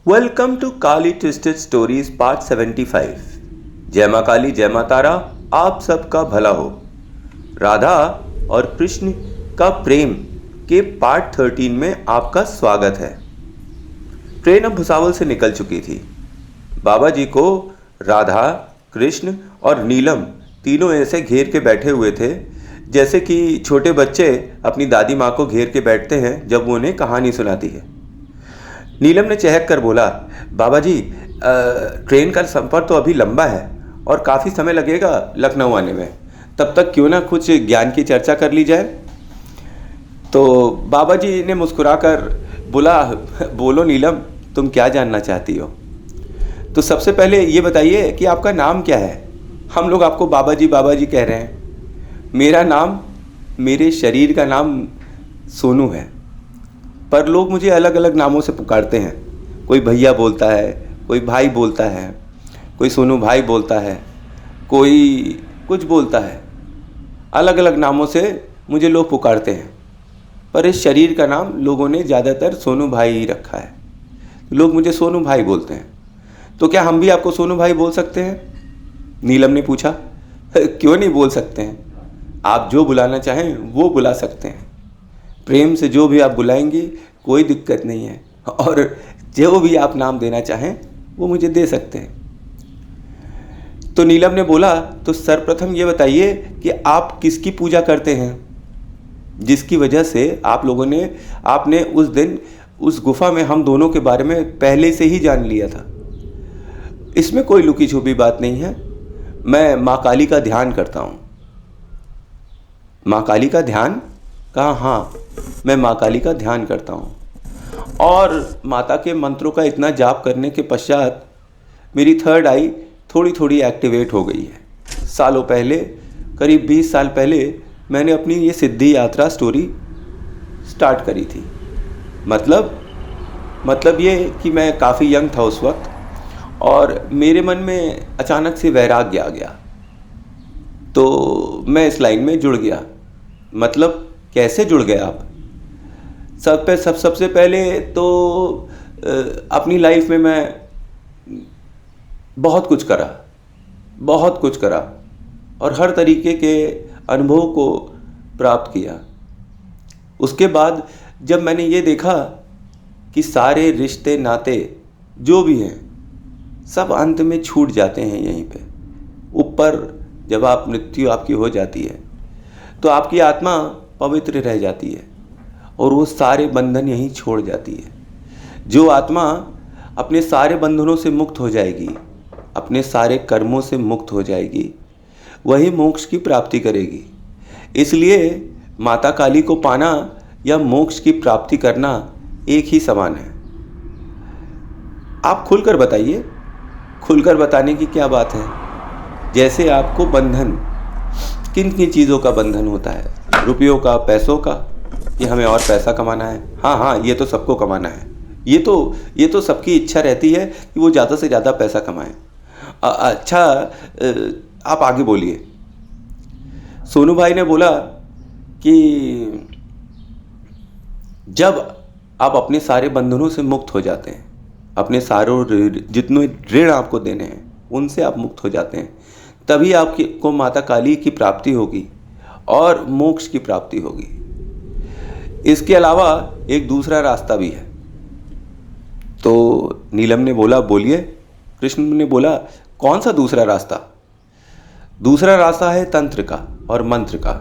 Welcome to Kali twisted stories part 75। जय माँ काली जय माँ तारा, आप सबका भला हो। राधा और कृष्ण का प्रेम के पार्ट 13 में आपका स्वागत है। ट्रेन अब भुसावल से निकल चुकी थी। बाबा जी को राधा, कृष्ण और नीलम तीनों ऐसे घेर के बैठे हुए थे जैसे कि छोटे बच्चे अपनी दादी माँ को घेर के बैठते हैं जब वो उन्हें कहानी सुनाती है। नीलम ने चहक कर बोला, बाबा जी ट्रेन का सफ़र तो अभी लंबा है और काफ़ी समय लगेगा लखनऊ आने में, तब तक क्यों ना कुछ ज्ञान की चर्चा कर ली जाए। तो बाबा जी ने मुस्कुराकर बोला, बोलो नीलम, तुम क्या जानना चाहती हो? तो सबसे पहले ये बताइए कि आपका नाम क्या है? हम लोग आपको बाबा जी कह रहे हैं। मेरा नाम, मेरे शरीर का नाम सोनू है, पर लोग मुझे अलग अलग नामों से पुकारते हैं। कोई भैया बोलता है, कोई भाई बोलता है, कोई सोनू भाई बोलता है, कोई कुछ बोलता है। अलग अलग नामों से मुझे लोग पुकारते हैं, पर इस शरीर का नाम लोगों ने ज़्यादातर सोनू भाई ही रखा है। लोग मुझे सोनू भाई बोलते हैं। तो क्या हम भी आपको सोनू भाई बोल सकते हैं? नीलम ने पूछा। क्यों नहीं बोल सकते हैं, आप जो बुलाना चाहें वो बुला सकते हैं। प्रेम से जो भी आप बुलाएंगे कोई दिक्कत नहीं है, और जो भी आप नाम देना चाहें वो मुझे दे सकते हैं। तो नीलम ने बोला, तो सर्वप्रथम ये बताइए कि आप किसकी पूजा करते हैं, जिसकी वजह से आपने उस दिन उस गुफा में हम दोनों के बारे में पहले से ही जान लिया था। इसमें कोई लुकी छुपी बात नहीं है। मैं माँ काली का ध्यान करता हूँ। माँ काली का ध्यान? कहा, हाँ, मैं माँ काली का ध्यान करता हूँ, और माता के मंत्रों का इतना जाप करने के पश्चात मेरी थर्ड आई थोड़ी थोड़ी एक्टिवेट हो गई है। सालों पहले, करीब 20 साल पहले मैंने अपनी ये सिद्धि यात्रा स्टोरी स्टार्ट करी थी। मतलब ये कि मैं काफ़ी यंग था उस वक्त, और मेरे मन में अचानक से वैराग्य आ गया, तो मैं इस लाइन में जुड़ गया। मतलब कैसे जुड़ गए आप? सबसे पहले तो अपनी लाइफ में मैं बहुत कुछ करा और हर तरीके के अनुभव को प्राप्त किया। उसके बाद जब मैंने ये देखा कि सारे रिश्ते नाते जो भी हैं सब अंत में छूट जाते हैं यहीं पे ऊपर। जब मृत्यु आपकी हो जाती है तो आपकी आत्मा पवित्र रह जाती है और वो सारे बंधन यहीं छोड़ जाती है। जो आत्मा अपने सारे बंधनों से मुक्त हो जाएगी, अपने सारे कर्मों से मुक्त हो जाएगी, वही मोक्ष की प्राप्ति करेगी। इसलिए माता काली को पाना या मोक्ष की प्राप्ति करना एक ही समान है। आप खुलकर बताइए, खुलकर बताने की क्या बात है? जैसे आपको बंधन, किन किन चीज़ों का बंधन होता है? रुपयों का, पैसों का, कि हमें और पैसा कमाना है। हाँ, ये तो सबको कमाना है। ये तो सबकी इच्छा रहती है कि वो ज़्यादा से ज़्यादा पैसा कमाएं। अच्छा, आप आगे बोलिए। सोनू भाई ने बोला कि जब आप अपने सारे बंधनों से मुक्त हो जाते हैं, अपने सारों जितने ऋण आपको देने हैं उनसे आप मुक्त हो जाते हैं, तभी आपको माता काली की प्राप्ति होगी और मोक्ष की प्राप्ति होगी। इसके अलावा एक दूसरा रास्ता भी है। तो नीलम ने बोला, बोलिए। कृष्ण ने बोला, कौन सा दूसरा रास्ता? दूसरा रास्ता है तंत्र का और मंत्र का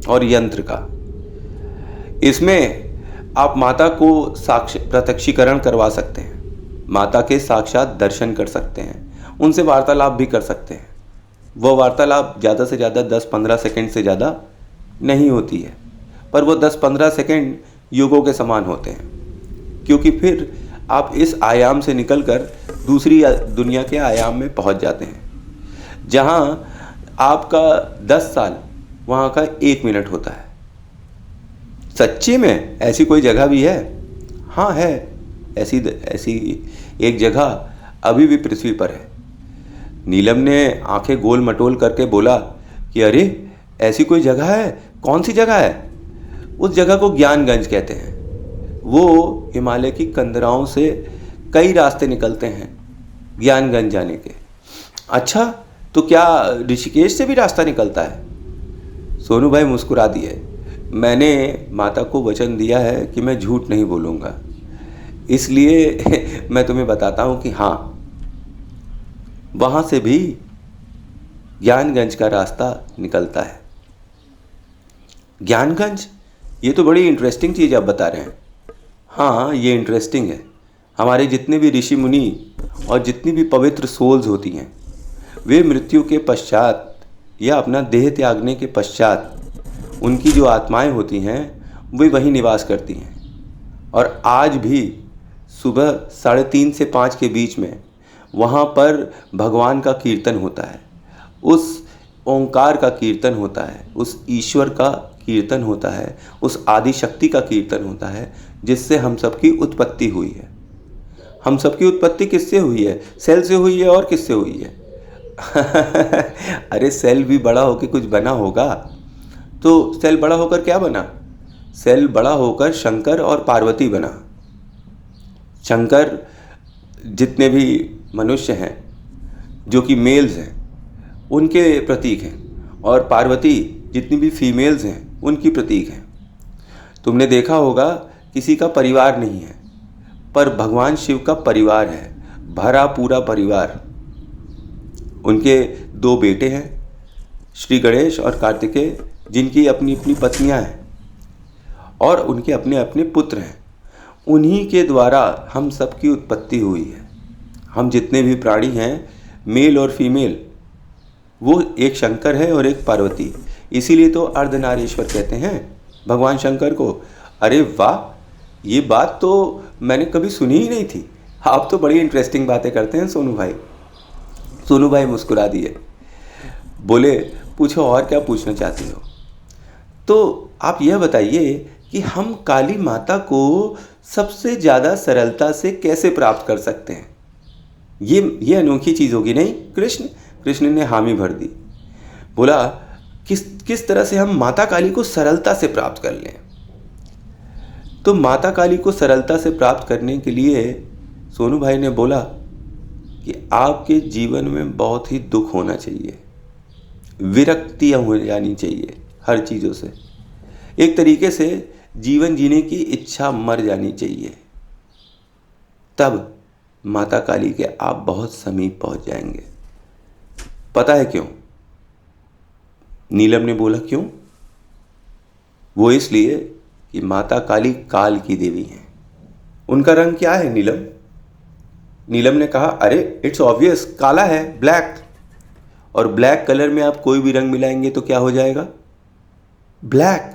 और यंत्र का। इसमें आप माता को प्रत्यक्षीकरण करवा सकते हैं, माता के साक्षात दर्शन कर सकते हैं, उनसे वार्तालाप भी कर सकते हैं। वह वार्तालाप ज़्यादा से ज़्यादा 10-15 सेकंड से ज़्यादा नहीं होती है, पर वो 10-15 सेकंड युगों के समान होते हैं, क्योंकि फिर आप इस आयाम से निकलकर दूसरी दुनिया के आयाम में पहुंच जाते हैं, जहां आपका 10 साल वहां का 1 मिनट होता है। सच्ची में ऐसी कोई जगह भी है? हाँ है, ऐसी एक जगह अभी भी पृथ्वी पर है। नीलम ने आंखें गोल मटोल करके बोला कि अरे ऐसी कोई जगह है? कौन सी जगह है? उस जगह को ज्ञानगंज कहते हैं। वो हिमालय की कंदराओं से कई रास्ते निकलते हैं ज्ञानगंज जाने के। अच्छा, तो क्या ऋषिकेश से भी रास्ता निकलता है? सोनू भाई मुस्कुरा दिए। मैंने माता को वचन दिया है कि मैं झूठ नहीं बोलूँगा, इसलिए मैं तुम्हें बताता हूँ कि हाँ, वहाँ से भी ज्ञानगंज का रास्ता निकलता है। ज्ञानगंज, ये तो बड़ी इंटरेस्टिंग चीज़ आप बता रहे हैं। हाँ, ये इंटरेस्टिंग है। हमारे जितने भी ऋषि मुनि और जितनी भी पवित्र सोल्स होती हैं, वे मृत्यु के पश्चात या अपना देह त्यागने के पश्चात उनकी जो आत्माएं होती हैं वे वहीं निवास करती हैं। और आज भी सुबह 3:30 से 5 के बीच में वहाँ पर भगवान का कीर्तन होता है, उस ओंकार का कीर्तन होता है, उस ईश्वर का कीर्तन होता है, उस आदि शक्ति का कीर्तन होता है जिससे हम सबकी उत्पत्ति हुई है। हम सबकी उत्पत्ति किससे हुई है? सेल से हुई है। और किससे हुई है? अरे सेल भी बड़ा होकर कुछ बना होगा। तो सेल बड़ा होकर क्या बना? सेल बड़ा होकर शंकर और पार्वती बना। शंकर जितने भी मनुष्य हैं जो कि मेल्स हैं उनके प्रतीक हैं, और पार्वती जितनी भी फीमेल्स हैं उनकी प्रतीक हैं। तुमने देखा होगा किसी का परिवार नहीं है, पर भगवान शिव का परिवार है, भरा पूरा परिवार। उनके 2 बेटे हैं, श्री गणेश और कार्तिकेय, जिनकी अपनी अपनी पत्नियां हैं और उनके अपने अपने पुत्र हैं। उन्हीं के द्वारा हम सबकी उत्पत्ति हुई है। हम जितने भी प्राणी हैं, मेल और फीमेल, वो एक शंकर है और एक पार्वती। इसीलिए तो अर्धनारीश्वर कहते हैं भगवान शंकर को। अरे वाह, ये बात तो मैंने कभी सुनी ही नहीं थी। आप तो बड़ी इंटरेस्टिंग बातें करते हैं सोनू भाई। सोनू भाई मुस्कुरा दिए, बोले पूछो और क्या पूछना चाहते हो। तो आप यह बताइए कि हम काली माता को सबसे ज़्यादा सरलता से कैसे प्राप्त कर सकते हैं? ये अनोखी चीज़ होगी नहीं कृष्ण ने हामी भर दी। बोला किस तरह से हम माता काली को सरलता से प्राप्त कर लें। तो माता काली को सरलता से प्राप्त करने के लिए सोनू भाई ने बोला कि आपके जीवन में बहुत ही दुख होना चाहिए, विरक्तियाँ हो जानी चाहिए हर चीज़ों से। एक तरीके से जीवन जीने की इच्छा मर जानी चाहिए। तब माता काली के आप बहुत समीप पहुंच जाएंगे। पता है क्यों? नीलम ने बोला क्यों? वो इसलिए कि माता काली काल की देवी हैं। उनका रंग क्या है नीलम? नीलम ने कहा अरे इट्स ऑब्वियस, काला है, ब्लैक। और ब्लैक कलर में आप कोई भी रंग मिलाएंगे तो क्या हो जाएगा? ब्लैक।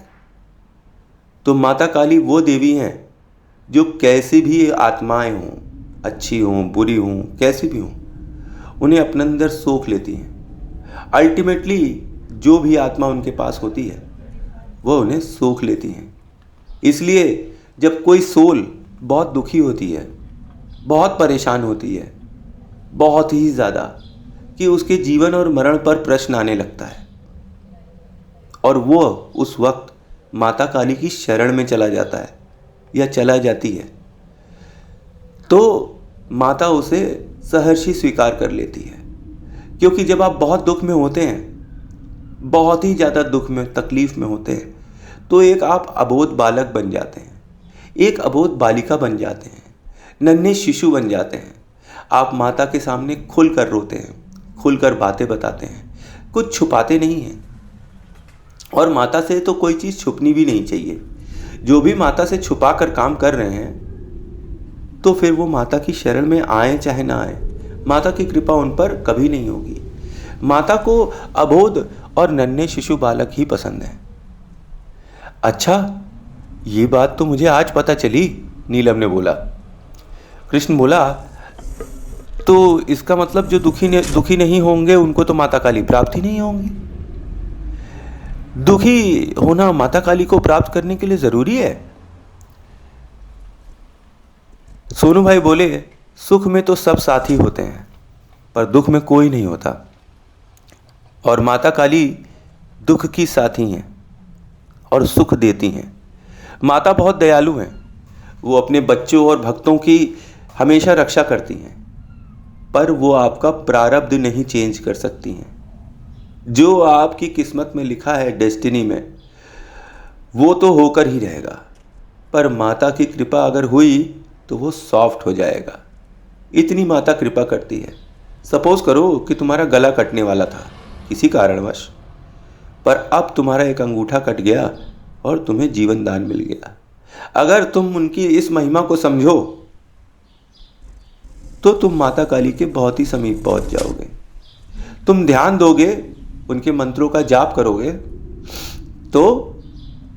तो माता काली वो देवी हैं जो कैसी भी आत्माएं हों, अच्छी हों, बुरी हों, कैसी भी हों, उन्हें अपने अंदर सोख लेती हैं। अल्टीमेटली जो भी आत्मा उनके पास होती है वो उन्हें सोख लेती हैं। इसलिए जब कोई सोल बहुत दुखी होती है, बहुत परेशान होती है, बहुत ही ज़्यादा, कि उसके जीवन और मरण पर प्रश्न आने लगता है, और वो उस वक्त माता काली की शरण में चला जाता है या चला जाती है, तो माता उसे सहर्षी स्वीकार कर लेती है। क्योंकि जब आप बहुत दुख में होते हैं, बहुत ही ज़्यादा दुख में, तकलीफ में होते हैं, तो एक आप अबोध बालक बन जाते हैं, एक अबोध बालिका बन जाते हैं, नन्हे शिशु बन जाते हैं। आप माता के सामने खुलकर रोते हैं, खुलकर बातें बताते हैं, कुछ छुपाते नहीं हैं। और माता से तो कोई चीज़ छुपनी भी नहीं चाहिए। जो भी माता से छुपा कर काम कर रहे हैं, तो फिर वो माता की शरण में आए चाहे ना आए, माता की कृपा उन पर कभी नहीं होगी। माता को अबोध और नन्हे शिशु बालक ही पसंद है। अच्छा, ये बात तो मुझे आज पता चली, नीलम ने बोला। कृष्ण बोला तो इसका मतलब जो दुखी नहीं होंगे उनको तो माता काली प्राप्त ही नहीं होंगी। दुखी होना माता काली को प्राप्त करने के लिए जरूरी है? सोनू भाई बोले सुख में तो सब साथी होते हैं, पर दुख में कोई नहीं होता। और माता काली दुख की साथी हैं और सुख देती हैं। माता बहुत दयालु हैं। वो अपने बच्चों और भक्तों की हमेशा रक्षा करती हैं, पर वो आपका प्रारब्ध नहीं चेंज कर सकती हैं। जो आपकी किस्मत में लिखा है, डेस्टिनी में, वो तो होकर ही रहेगा, पर माता की कृपा अगर हुई तो वो सॉफ्ट हो जाएगा। इतनी माता कृपा करती है। सपोज करो कि तुम्हारा गला कटने वाला था किसी कारणवश, पर अब तुम्हारा एक अंगूठा कट गया और तुम्हें जीवन दान मिल गया। अगर तुम उनकी इस महिमा को समझो तो तुम माता काली के बहुत ही समीप पहुंच जाओगे। तुम ध्यान दोगे, उनके मंत्रों का जाप करोगे तो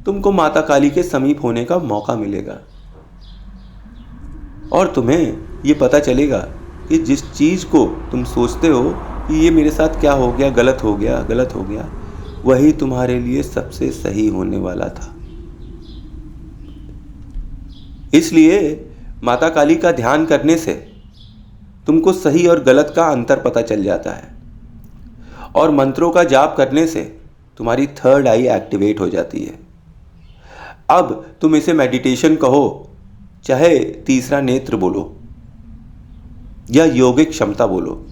तुमको माता काली के समीप होने का मौका मिलेगा और तुम्हें ये पता चलेगा कि जिस चीज़ को तुम सोचते हो कि ये मेरे साथ क्या हो गया, गलत हो गया, गलत हो गया, वही तुम्हारे लिए सबसे सही होने वाला था। इसलिए माता काली का ध्यान करने से तुमको सही और गलत का अंतर पता चल जाता है और मंत्रों का जाप करने से तुम्हारी थर्ड आई एक्टिवेट हो जाती है। अब तुम इसे मेडिटेशन कहो, चाहे तीसरा नेत्र बोलो या योगिक क्षमता बोलो,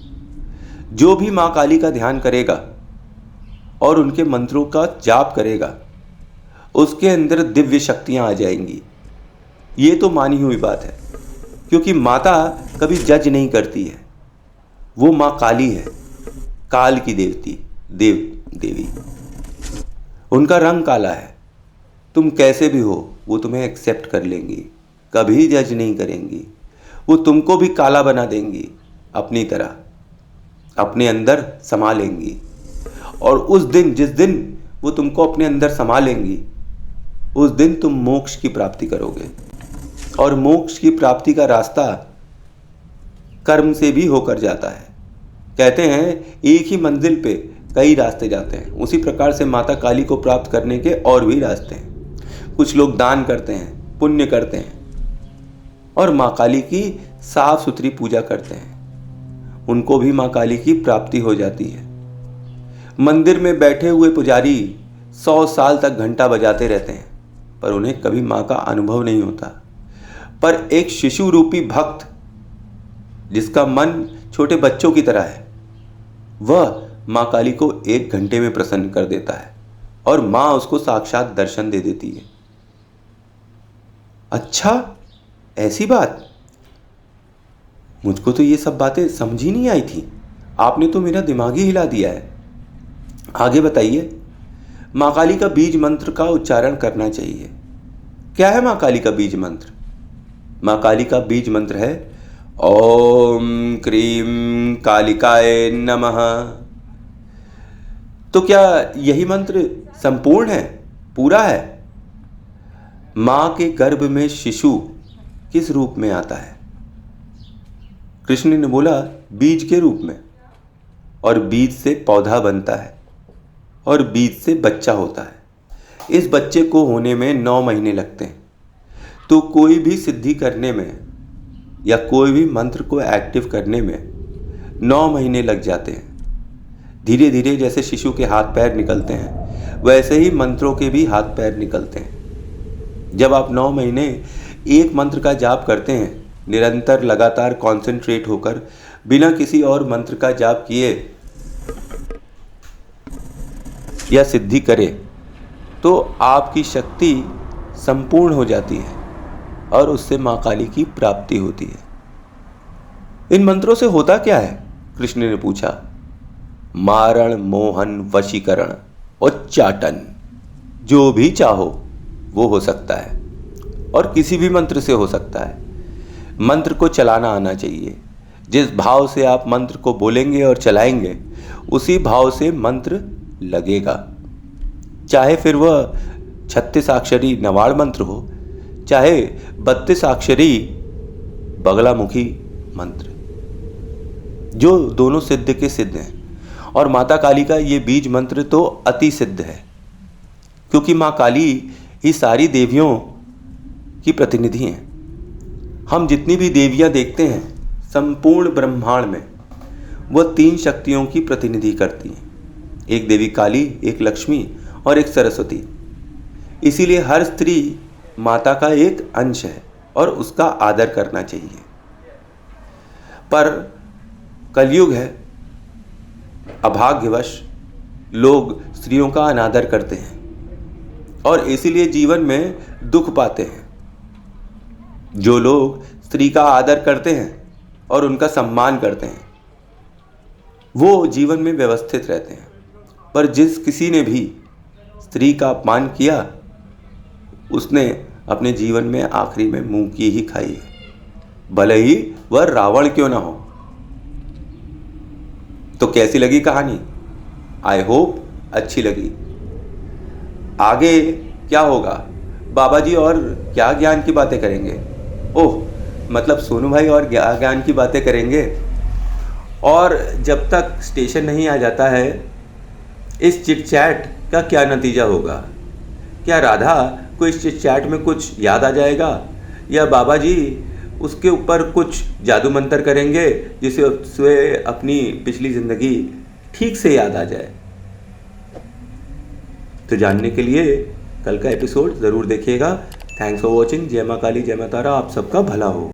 जो भी माँ काली का ध्यान करेगा और उनके मंत्रों का जाप करेगा, उसके अंदर दिव्य शक्तियां आ जाएंगी। ये तो मानी हुई बात है, क्योंकि माता कभी जज नहीं करती है। वो माँ काली है, काल की देवी। उनका रंग काला है। तुम कैसे भी हो वो तुम्हें एक्सेप्ट कर लेंगी, कभी जज नहीं करेंगी। वो तुमको भी काला बना देंगी, अपनी तरह अपने अंदर समा लेंगी। और उस दिन, जिस दिन वो तुमको अपने अंदर समा लेंगी, उस दिन तुम मोक्ष की प्राप्ति करोगे। और मोक्ष की प्राप्ति का रास्ता कर्म से भी होकर जाता है। कहते हैं एक ही मंजिल पे कई रास्ते जाते हैं। उसी प्रकार से माता काली को प्राप्त करने के और भी रास्ते हैं। कुछ लोग दान करते हैं, पुण्य करते हैं और माँ काली की साफ सुथरी पूजा करते हैं, उनको भी माँ काली की प्राप्ति हो जाती है। मंदिर में बैठे हुए पुजारी 100 साल तक घंटा बजाते रहते हैं, पर उन्हें कभी माँ का अनुभव नहीं होता। पर एक शिशु रूपी भक्त, जिसका मन छोटे बच्चों की तरह है, वह माँ काली को 1 घंटे में प्रसन्न कर देता है और माँ उसको साक्षात दर्शन दे देती है। अच्छा, ऐसी बात? मुझको तो ये सब बातें समझ ही नहीं आई थी। आपने तो मेरा दिमाग ही हिला दिया है। आगे बताइए। माँ काली का बीज मंत्र का उच्चारण करना चाहिए। क्या है माँ काली का बीज मंत्र? माँ काली का बीज मंत्र है ओम क्रीम कालिकाय नमः। तो क्या यही मंत्र संपूर्ण है, पूरा है? माँ के गर्भ में शिशु किस रूप में आता है? कृष्ण ने बोला बीज के रूप में, और बीज से पौधा बनता है और बीज से बच्चा होता है। इस बच्चे को होने में 9 महीने लगते हैं। तो कोई भी सिद्धि करने में या कोई भी मंत्र को एक्टिव करने में 9 महीने लग जाते हैं। धीरे धीरे जैसे शिशु के हाथ पैर निकलते हैं, वैसे ही मंत्रों के भी हाथ पैर निकलते हैं। जब आप 9 महीने एक मंत्र का जाप करते हैं, निरंतर लगातार कॉन्सेंट्रेट होकर, बिना किसी और मंत्र का जाप किए या सिद्धि करे, तो आपकी शक्ति संपूर्ण हो जाती है और उससे माँ काली की प्राप्ति होती है। इन मंत्रों से होता क्या है? कृष्ण ने पूछा। मारण, मोहन, वशीकरण, उच्चाटन, जो भी चाहो वो हो सकता है और किसी भी मंत्र से हो सकता है। मंत्र को चलाना आना चाहिए। जिस भाव से आप मंत्र को बोलेंगे और चलाएंगे, उसी भाव से मंत्र लगेगा। चाहे फिर वह 36 अक्षरी नवाड़ मंत्र हो, चाहे 32 अक्षरी बगलामुखी मंत्र, जो दोनों सिद्ध के सिद्ध हैं। और माता काली का ये बीज मंत्र तो अति सिद्ध है, क्योंकि माँ काली ही सारी देवियों की प्रतिनिधि हैं। हम जितनी भी देवियां देखते हैं संपूर्ण ब्रह्मांड में, वह 3 शक्तियों की प्रतिनिधि करती हैं। एक देवी काली, एक लक्ष्मी और एक सरस्वती। इसीलिए हर स्त्री माता का एक अंश है और उसका आदर करना चाहिए। पर कलयुग है, अभाग्यवश लोग स्त्रियों का अनादर करते हैं और इसीलिए जीवन में दुख पाते हैं। जो लोग स्त्री का आदर करते हैं और उनका सम्मान करते हैं वो जीवन में व्यवस्थित रहते हैं, पर जिस किसी ने भी स्त्री का अपमान किया उसने अपने जीवन में आखिरी में मुंह की ही खाई है, भले ही वह रावण क्यों ना हो। तो कैसी लगी कहानी? आई होप अच्छी लगी। आगे क्या होगा? बाबा जी और क्या ज्ञान की बातें करेंगे? ओह, मतलब सोनू भाई और क्या ज्ञान की बातें करेंगे। और जब तक स्टेशन नहीं आ जाता है, इस चिट चैट का क्या नतीजा होगा? क्या राधा को इस चिट चैट में कुछ याद आ जाएगा, या बाबा जी उसके ऊपर कुछ जादू मंतर करेंगे जिससे उसे अपनी पिछली ज़िंदगी ठीक से याद आ जाए? तो जानने के लिए कल का एपिसोड ज़रूर देखिएगा। Thanks for watching. जय माँ काली, जय माँ तारा, आप सबका भला हो।